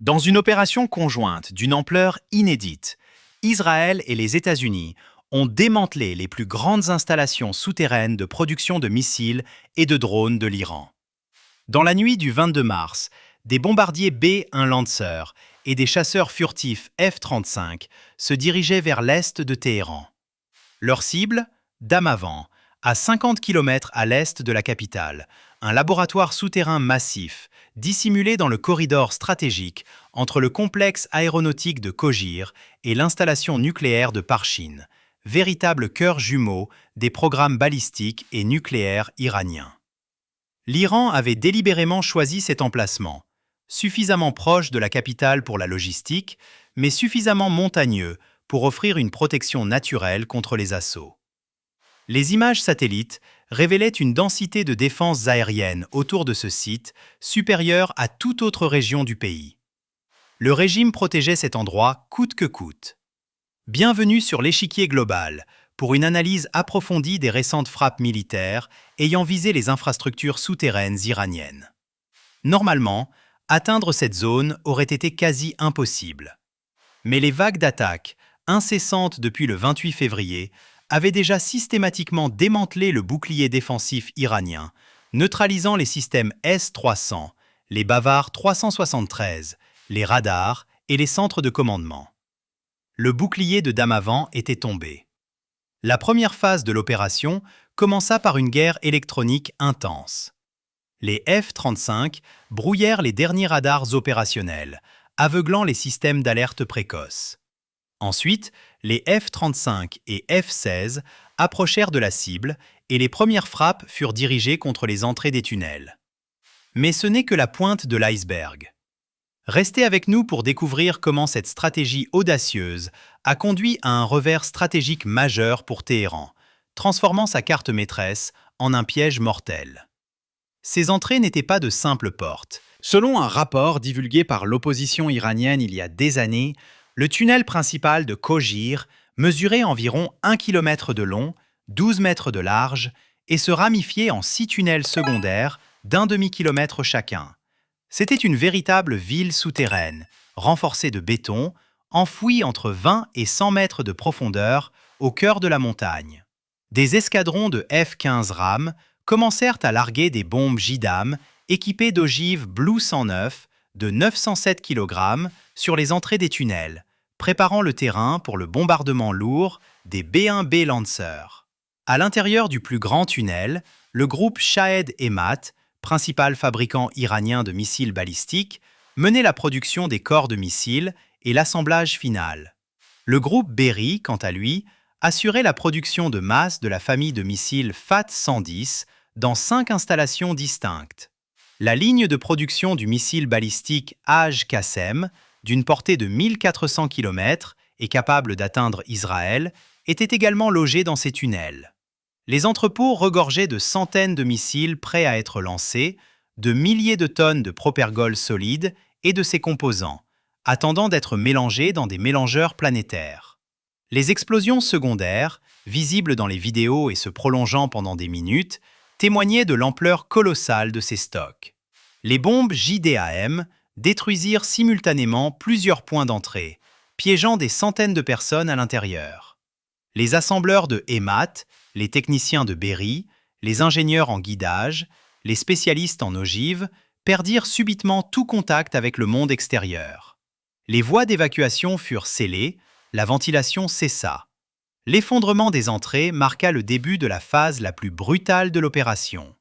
Dans une opération conjointe d'une ampleur inédite, Israël et les États-Unis ont démantelé les plus grandes installations souterraines de production de missiles et de drones de l'Iran. Dans la nuit du 22 mars, des bombardiers B-1 Lancer et des chasseurs furtifs F-35 se dirigeaient vers l'est de Téhéran. Leur cible, Damavand, à 50 km à l'est de la capitale, un laboratoire souterrain massif, dissimulé dans le corridor stratégique entre le complexe aéronautique de Kojir et l'installation nucléaire de Parchin, véritable cœur jumeau des programmes balistiques et nucléaires iraniens. L'Iran avait délibérément choisi cet emplacement, suffisamment proche de la capitale pour la logistique, mais suffisamment montagneux pour offrir une protection naturelle contre les assauts. Les images satellites révélaient une densité de défense aérienne autour de ce site supérieure à toute autre région du pays. Le régime protégeait cet endroit coûte que coûte. Bienvenue sur l'échiquier global pour une analyse approfondie des récentes frappes militaires ayant visé les infrastructures souterraines iraniennes. Normalement, atteindre cette zone aurait été quasi impossible. Mais les vagues d'attaques, incessantes depuis le 28 février, avaient déjà systématiquement démantelé le bouclier défensif iranien, neutralisant les systèmes S-300, les Bavar 373, les radars et les centres de commandement. Le bouclier de Damavand était tombé. La première phase de l'opération commença par une guerre électronique intense. Les F-35 brouillèrent les derniers radars opérationnels, aveuglant les systèmes d'alerte précoce. Ensuite, les F-35 et F-16 approchèrent de la cible et les premières frappes furent dirigées contre les entrées des tunnels. Mais ce n'est que la pointe de l'iceberg. Restez avec nous pour découvrir comment cette stratégie audacieuse a conduit à un revers stratégique majeur pour Téhéran, transformant sa carte maîtresse en un piège mortel. Ces entrées n'étaient pas de simples portes. Selon un rapport divulgué par l'opposition iranienne il y a des années, le tunnel principal de Kojir mesurait environ 1 km de long, 12 mètres de large et se ramifiait en 6 tunnels secondaires d'un demi-kilomètre chacun. C'était une véritable ville souterraine, renforcée de béton, enfouie entre 20 et 100 mètres de profondeur au cœur de la montagne. Des escadrons de F-15 RAM commencèrent à larguer des bombes JDAM équipées d'ogives Blue 109 de 907 kg sur les entrées des tunnels, préparant le terrain pour le bombardement lourd des B-1B Lancer. À l'intérieur du plus grand tunnel, le groupe Shahed Emat, principal fabricant iranien de missiles balistiques, menait la production des corps de missiles et l'assemblage final. Le groupe Berry, quant à lui, assurait la production de masse de la famille de missiles FAT-110 dans 5 installations distinctes. La ligne de production du missile balistique Haj-Qassem, d'une portée de 1400 km et capable d'atteindre Israël, était également logée dans ces tunnels. Les entrepôts regorgeaient de centaines de missiles prêts à être lancés, de milliers de tonnes de propergol solide et de ses composants, attendant d'être mélangés dans des mélangeurs planétaires. Les explosions secondaires, visibles dans les vidéos et se prolongeant pendant des minutes, témoignaient de l'ampleur colossale de ces stocks. Les bombes JDAM détruisirent simultanément plusieurs points d'entrée, piégeant des centaines de personnes à l'intérieur. Les assembleurs de Emat, les techniciens de Berry, les ingénieurs en guidage, les spécialistes en ogives perdirent subitement tout contact avec le monde extérieur. Les voies d'évacuation furent scellées, la ventilation cessa. L'effondrement des entrées marqua le début de la phase la plus brutale de l'opération.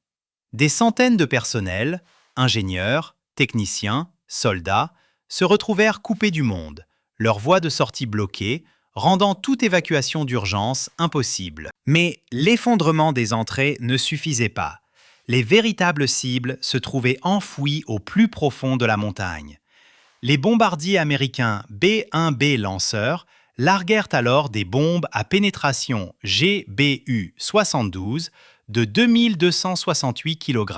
Des centaines de personnels, ingénieurs, techniciens, soldats, se retrouvèrent coupés du monde, leurs voies de sortie bloquées, rendant toute évacuation d'urgence impossible. Mais l'effondrement des entrées ne suffisait pas. Les véritables cibles se trouvaient enfouies au plus profond de la montagne. Les bombardiers américains B-1B Lancer larguèrent alors des bombes à pénétration GBU-72 de 2268 kg.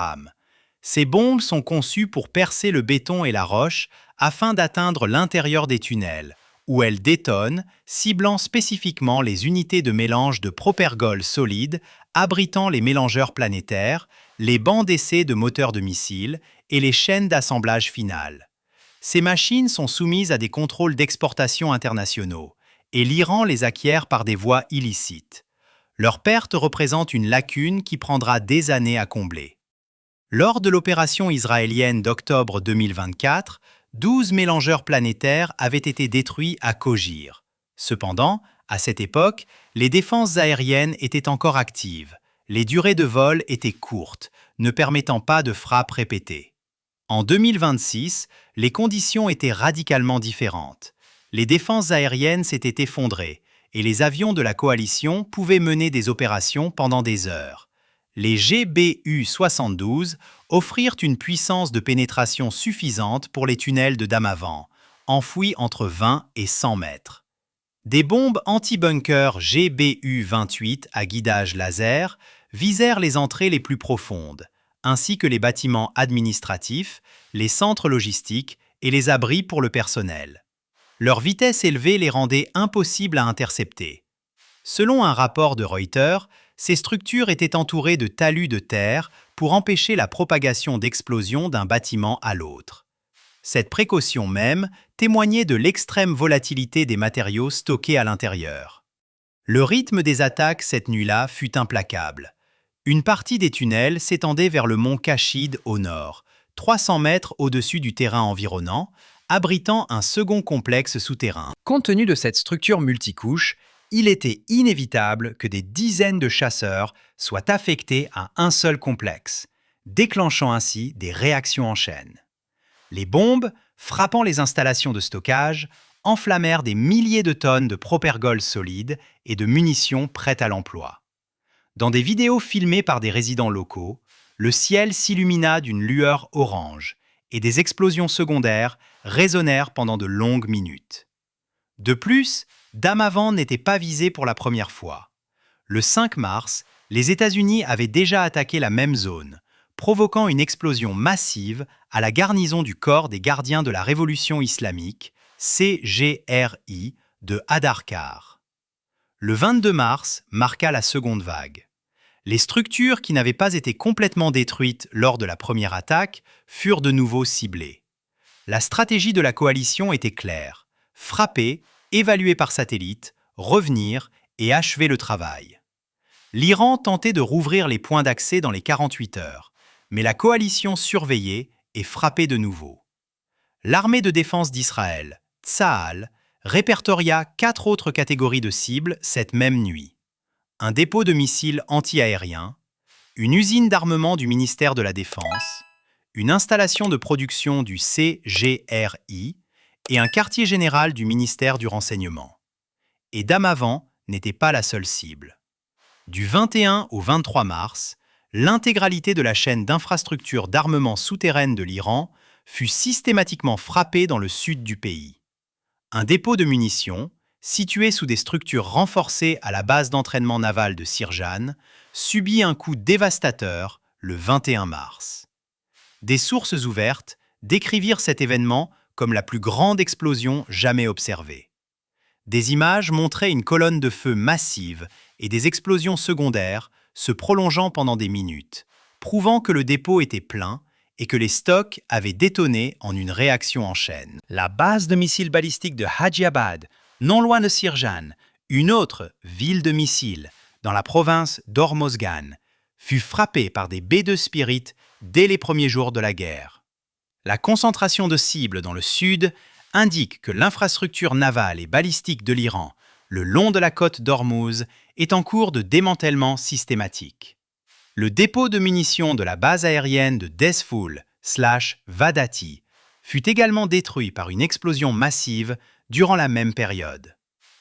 Ces bombes sont conçues pour percer le béton et la roche afin d'atteindre l'intérieur des tunnels, où elles détonnent, ciblant spécifiquement les unités de mélange de propergol solide abritant les mélangeurs planétaires, les bancs d'essai de moteurs de missiles et les chaînes d'assemblage final. Ces machines sont soumises à des contrôles d'exportation internationaux, et l'Iran les acquiert par des voies illicites. Leur perte représente une lacune qui prendra des années à combler. Lors de l'opération israélienne d'octobre 2024, 12 mélangeurs planétaires avaient été détruits à Kogir. Cependant, à cette époque, les défenses aériennes étaient encore actives. Les durées de vol étaient courtes, ne permettant pas de frappes répétées. En 2026, les conditions étaient radicalement différentes. Les défenses aériennes s'étaient effondrées et les avions de la coalition pouvaient mener des opérations pendant des heures. Les GBU-72 offrirent une puissance de pénétration suffisante pour les tunnels de Damavand, enfouis entre 20 et 100 mètres. Des bombes anti-bunker GBU-28 à guidage laser visèrent les entrées les plus profondes, ainsi que les bâtiments administratifs, les centres logistiques et les abris pour le personnel. Leur vitesse élevée les rendait impossibles à intercepter. Selon un rapport de Reuters, ces structures étaient entourées de talus de terre pour empêcher la propagation d'explosions d'un bâtiment à l'autre. Cette précaution même témoignait de l'extrême volatilité des matériaux stockés à l'intérieur. Le rythme des attaques cette nuit-là fut implacable. Une partie des tunnels s'étendait vers le mont Kashid au nord, 300 mètres au-dessus du terrain environnant, abritant un second complexe souterrain. Compte tenu de cette structure multicouche, il était inévitable que des dizaines de chasseurs soient affectés à un seul complexe, déclenchant ainsi des réactions en chaîne. Les bombes, frappant les installations de stockage, enflammèrent des milliers de tonnes de propergol solides et de munitions prêtes à l'emploi. Dans des vidéos filmées par des résidents locaux, le ciel s'illumina d'une lueur orange et des explosions secondaires résonnèrent pendant de longues minutes. De plus, Damavand n'était pas visé pour la première fois. Le 5 mars, les États-Unis avaient déjà attaqué la même zone, provoquant une explosion massive à la garnison du Corps des Gardiens de la Révolution islamique, CGRI, de Hadar-Kar. Le 22 mars marqua la seconde vague. Les structures qui n'avaient pas été complètement détruites lors de la première attaque furent de nouveau ciblées. La stratégie de la coalition était claire: frapper, évaluer par satellite, revenir et achever le travail. L'Iran tentait de rouvrir les points d'accès dans les 48 heures, mais la coalition surveillait et frappait de nouveau. L'armée de défense d'Israël, Tsahal, répertoria 4 autres catégories de cibles cette même nuit. Un dépôt de missiles anti-aériens, une usine d'armement du ministère de la Défense, une installation de production du CGRI et un quartier général du ministère du Renseignement. Et Damavand n'était pas la seule cible. Du 21 au 23 mars, l'intégralité de la chaîne d'infrastructures d'armement souterraine de l'Iran fut systématiquement frappée dans le sud du pays. Un dépôt de munitions, situé sous des structures renforcées à la base d'entraînement naval de Sirjan, subit un coup dévastateur le 21 mars. Des sources ouvertes décrivirent cet événement comme la plus grande explosion jamais observée. Des images montraient une colonne de feu massive et des explosions secondaires se prolongeant pendant des minutes, prouvant que le dépôt était plein et que les stocks avaient détonné en une réaction en chaîne. La base de missiles balistiques de Hajiabad, non loin de Sirjan, une autre ville de missiles, dans la province d'Hormozgan, fut frappée par des B-2 Spirit dès les premiers jours de la guerre. La concentration de cibles dans le sud indique que l'infrastructure navale et balistique de l'Iran, le long de la côte d'Ormuz, est en cours de démantèlement systématique. Le dépôt de munitions de la base aérienne de Dezfoul/Vadati fut également détruit par une explosion massive durant la même période.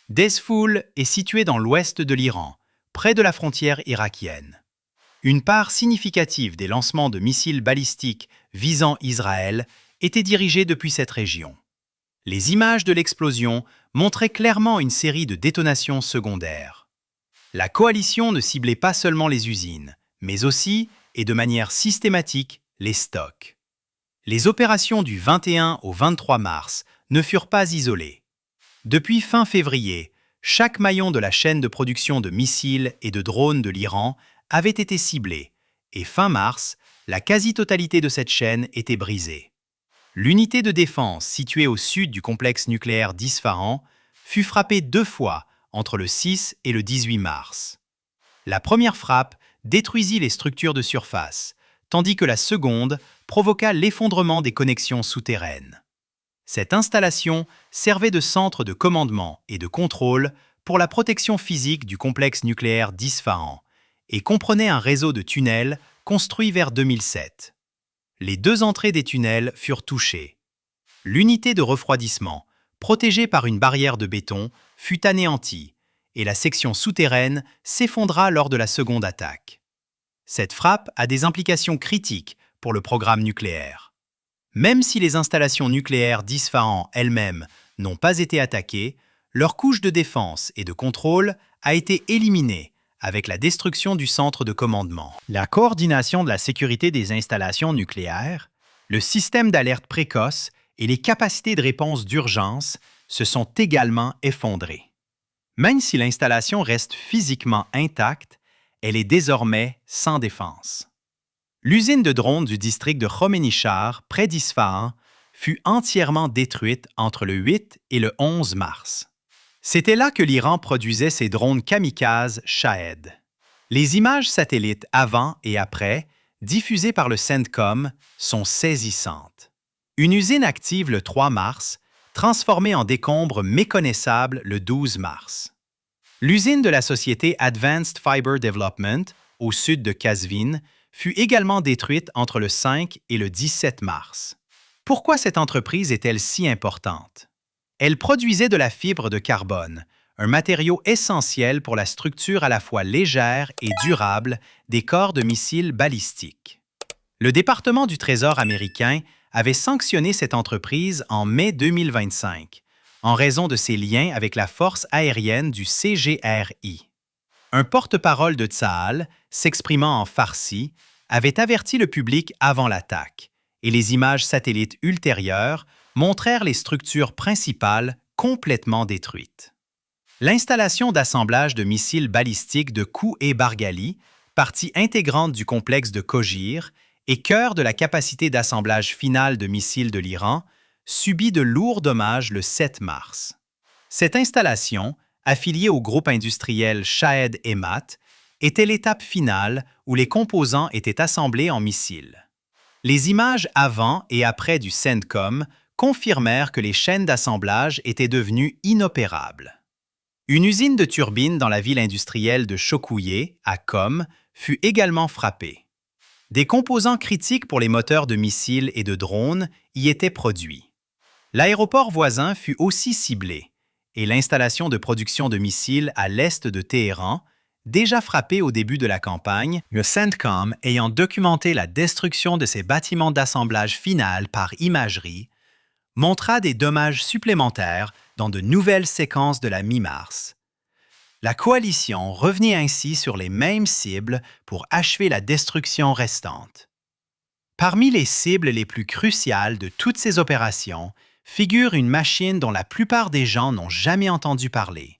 Dezfoul est situé dans l'ouest de l'Iran, près de la frontière irakienne. Une part significative des lancements de missiles balistiques visant Israël était dirigée depuis cette région. Les images de l'explosion montraient clairement une série de détonations secondaires. La coalition ne ciblait pas seulement les usines, mais aussi, et de manière systématique, les stocks. Les opérations du 21 au 23 mars ne furent pas isolées. Depuis fin février, chaque maillon de la chaîne de production de missiles et de drones de l'Iran avait été ciblé, et fin mars, la quasi-totalité de cette chaîne était brisée. L'unité de défense située au sud du complexe nucléaire d'Isfahan fut frappée 2 fois entre le 6 et le 18 mars. La première frappe détruisit les structures de surface, tandis que la seconde provoqua l'effondrement des connexions souterraines. Cette installation servait de centre de commandement et de contrôle pour la protection physique du complexe nucléaire d'Isfahan et comprenait un réseau de tunnels construit vers 2007. Les 2 entrées des tunnels furent touchées. L'unité de refroidissement, protégée par une barrière de béton, fut anéantie et la section souterraine s'effondra lors de la seconde attaque. Cette frappe a des implications critiques pour le programme nucléaire. Même si les installations nucléaires d'Isfahan elles-mêmes n'ont pas été attaquées, leur couche de défense et de contrôle a été éliminée avec la destruction du centre de commandement. La coordination de la sécurité des installations nucléaires, le système d'alerte précoce et les capacités de réponse d'urgence se sont également effondrées. Même si l'installation reste physiquement intacte, elle est désormais sans défense. L'usine de drones du district de Khomeinichar, près d'Isfahan, fut entièrement détruite entre le 8 et le 11 mars. C'était là que l'Iran produisait ses drones kamikazes Shahed. Les images satellites avant et après, diffusées par le CENTCOM, sont saisissantes. Une usine active le 3 mars, transformée en décombres méconnaissables le 12 mars. L'usine de la société Advanced Fiber Development, au sud de Qazvin, fut également détruite entre le 5 et le 17 mars. Pourquoi cette entreprise est-elle si importante? Elle produisait de la fibre de carbone, un matériau essentiel pour la structure à la fois légère et durable des corps de missiles balistiques. Le département du Trésor américain avait sanctionné cette entreprise en mai 2025, en raison de ses liens avec la force aérienne du CGRI. Un porte-parole de Tsahal, s'exprimant en farsi, avait averti le public avant l'attaque, et les images satellites ultérieures montrèrent les structures principales complètement détruites. L'installation d'assemblage de missiles balistiques de Kouh-e-Barghali, partie intégrante du complexe de Kojir et cœur de la capacité d'assemblage finale de missiles de l'Iran, subit de lourds dommages le 7 mars. Cette installation, affiliée au groupe industriel Shahed Emat, était l'étape finale où les composants étaient assemblés en missiles. Les images avant et après du CENTCOM confirmèrent que les chaînes d'assemblage étaient devenues inopérables. Une usine de turbines dans la ville industrielle de Chokouye, à Qom, fut également frappée. Des composants critiques pour les moteurs de missiles et de drones y étaient produits. L'aéroport voisin fut aussi ciblé, et l'installation de production de missiles à l'est de Téhéran, déjà frappée au début de la campagne, le CENTCOM ayant documenté la destruction de ces bâtiments d'assemblage final par imagerie, montra des dommages supplémentaires dans de nouvelles séquences de la mi-mars. La coalition revenait ainsi sur les mêmes cibles pour achever la destruction restante. Parmi les cibles les plus cruciales de toutes ces opérations figure une machine dont la plupart des gens n'ont jamais entendu parler,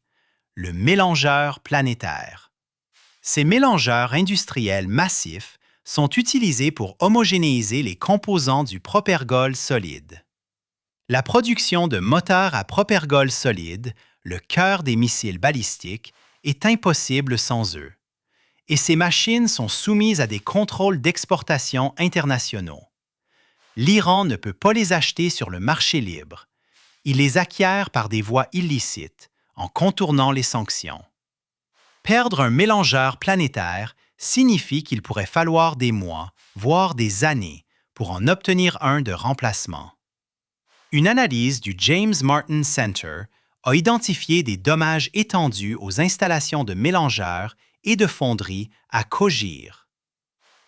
le mélangeur planétaire. Ces mélangeurs industriels massifs sont utilisés pour homogénéiser les composants du propergol solide. La production de moteurs à propergol solide, le cœur des missiles balistiques, est impossible sans eux. Et ces machines sont soumises à des contrôles d'exportation internationaux. L'Iran ne peut pas les acheter sur le marché libre. Il les acquiert par des voies illicites, en contournant les sanctions. Perdre un mélangeur planétaire signifie qu'il pourrait falloir des mois, voire des années, pour en obtenir un de remplacement. Une analyse du James Martin Center a identifié des dommages étendus aux installations de mélangeurs et de fonderies à Kojir.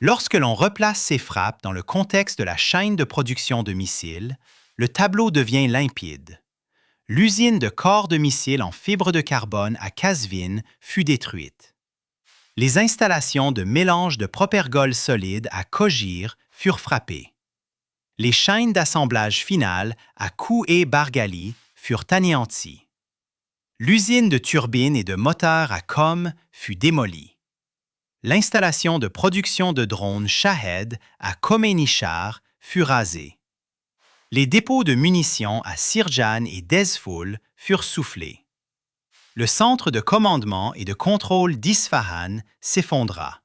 Lorsque l'on replace ces frappes dans le contexte de la chaîne de production de missiles, le tableau devient limpide. L'usine de corps de missiles en fibre de carbone à Qazvin fut détruite. Les installations de mélange de propergol solide à Kojir furent frappées. Les chaînes d'assemblage finales à Kouh-e-Barghali furent anéanties. L'usine de turbines et de moteurs à Qom fut démolie. L'installation de production de drones Shahed à Khomeinichar fut rasée. Les dépôts de munitions à Sirjan et Dezfoul furent soufflés. Le centre de commandement et de contrôle d'Isfahan s'effondra.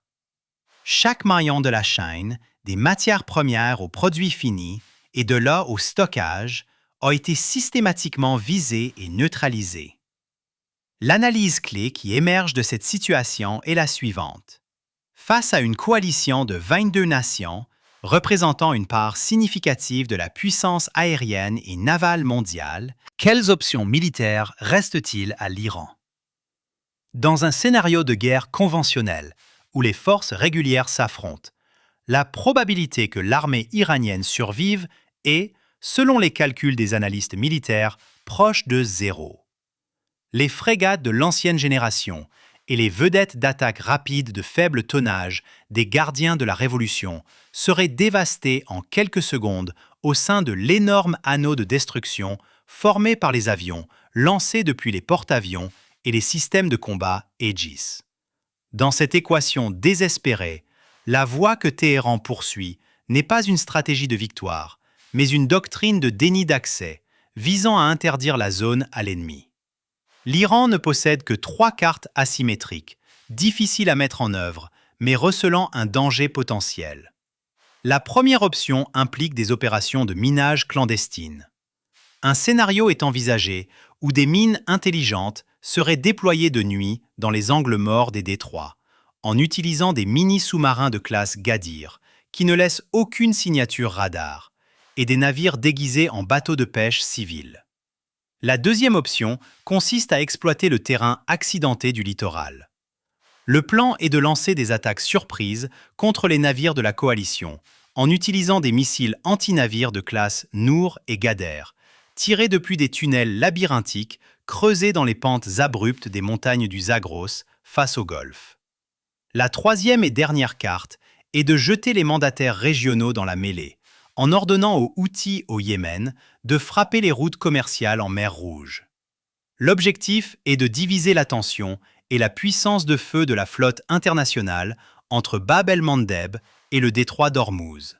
Chaque maillon de la chaîne, des matières premières aux produits finis et de là au stockage, a été systématiquement visé et neutralisé. L'analyse clé qui émerge de cette situation est la suivante. Face à une coalition de 22 nations, représentant une part significative de la puissance aérienne et navale mondiale, quelles options militaires restent-ils à l'Iran? Dans un scénario de guerre conventionnel, où les forces régulières s'affrontent, la probabilité que l'armée iranienne survive est, selon les calculs des analystes militaires, proche de 0. Les frégates de l'ancienne génération et les vedettes d'attaque rapide de faible tonnage des gardiens de la Révolution seraient dévastées en quelques secondes au sein de l'énorme anneau de destruction formé par les avions lancés depuis les porte-avions et les systèmes de combat Aegis. Dans cette équation désespérée, la voie que Téhéran poursuit n'est pas une stratégie de victoire, mais une doctrine de déni d'accès visant à interdire la zone à l'ennemi. L'Iran ne possède que 3 cartes asymétriques, difficiles à mettre en œuvre, mais recelant un danger potentiel. La première option implique des opérations de minage clandestines. Un scénario est envisagé où des mines intelligentes seraient déployées de nuit dans les angles morts des détroits, en utilisant des mini-sous-marins de classe Gadir, qui ne laissent aucune signature radar, et des navires déguisés en bateaux de pêche civils. La deuxième option consiste à exploiter le terrain accidenté du littoral. Le plan est de lancer des attaques surprises contre les navires de la coalition, en utilisant des missiles anti-navires de classe Nour et Gader, tirés depuis des tunnels labyrinthiques creusés dans les pentes abruptes des montagnes du Zagros face au Golfe. La troisième et dernière carte est de jeter les mandataires régionaux dans la mêlée, en ordonnant aux Houthis au Yémen de frapper les routes commerciales en mer Rouge. L'objectif est de diviser l'attention et la puissance de feu de la flotte internationale entre Bab el-Mandeb et le détroit d'Ormuz.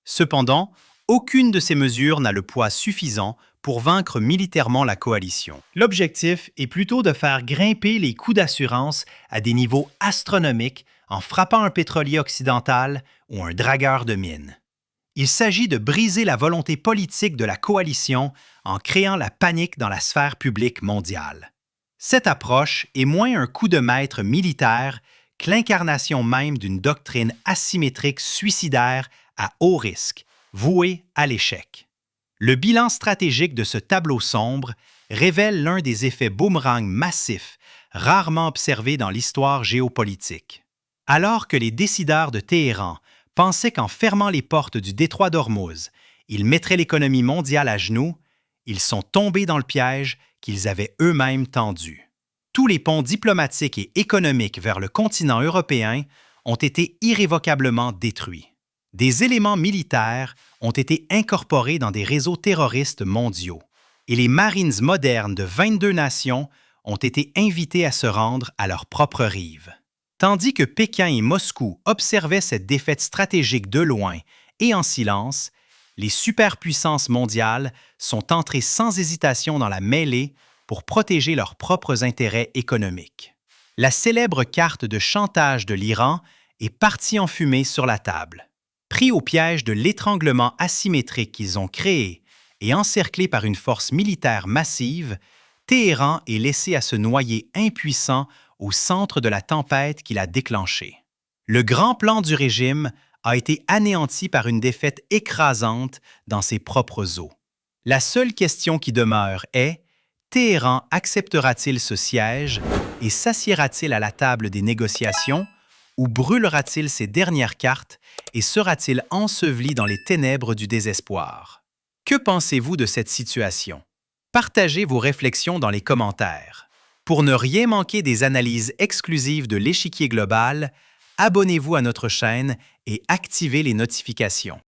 Cependant, aucune de ces mesures n'a le poids suffisant pour vaincre militairement la coalition. L'objectif est plutôt de faire grimper les coûts d'assurance à des niveaux astronomiques en frappant un pétrolier occidental ou un dragueur de mines. Il s'agit de briser la volonté politique de la coalition en créant la panique dans la sphère publique mondiale. Cette approche est moins un coup de maître militaire que l'incarnation même d'une doctrine asymétrique suicidaire à haut risque, vouée à l'échec. Le bilan stratégique de ce tableau sombre révèle l'un des effets boomerang massifs rarement observés dans l'histoire géopolitique. Alors que les décideurs de Téhéran pensaient qu'en fermant les portes du détroit d'Ormuz, ils mettraient l'économie mondiale à genoux, ils sont tombés dans le piège qu'ils avaient eux-mêmes tendu. Tous les ponts diplomatiques et économiques vers le continent européen ont été irrévocablement détruits. Des éléments militaires ont été incorporés dans des réseaux terroristes mondiaux, et les Marines modernes de 22 nations ont été invités à se rendre à leur propre rive. Tandis que Pékin et Moscou observaient cette défaite stratégique de loin et en silence, les superpuissances mondiales sont entrées sans hésitation dans la mêlée pour protéger leurs propres intérêts économiques. La célèbre carte de chantage de l'Iran est partie en fumée sur la table. Pris au piège de l'étranglement asymétrique qu'ils ont créé et encerclé par une force militaire massive, Téhéran est laissé à se noyer impuissant au centre de la tempête qu'il a déclenchée. Le grand plan du régime a été anéanti par une défaite écrasante dans ses propres eaux. La seule question qui demeure est: Téhéran acceptera-t-il ce siège et s'assiera-t-il à la table des négociations ou brûlera-t-il ses dernières cartes et sera-t-il enseveli dans les ténèbres du désespoir? Que pensez-vous de cette situation? Partagez vos réflexions dans les commentaires. Pour ne rien manquer des analyses exclusives de l'Échiquier global, abonnez-vous à notre chaîne et activez les notifications.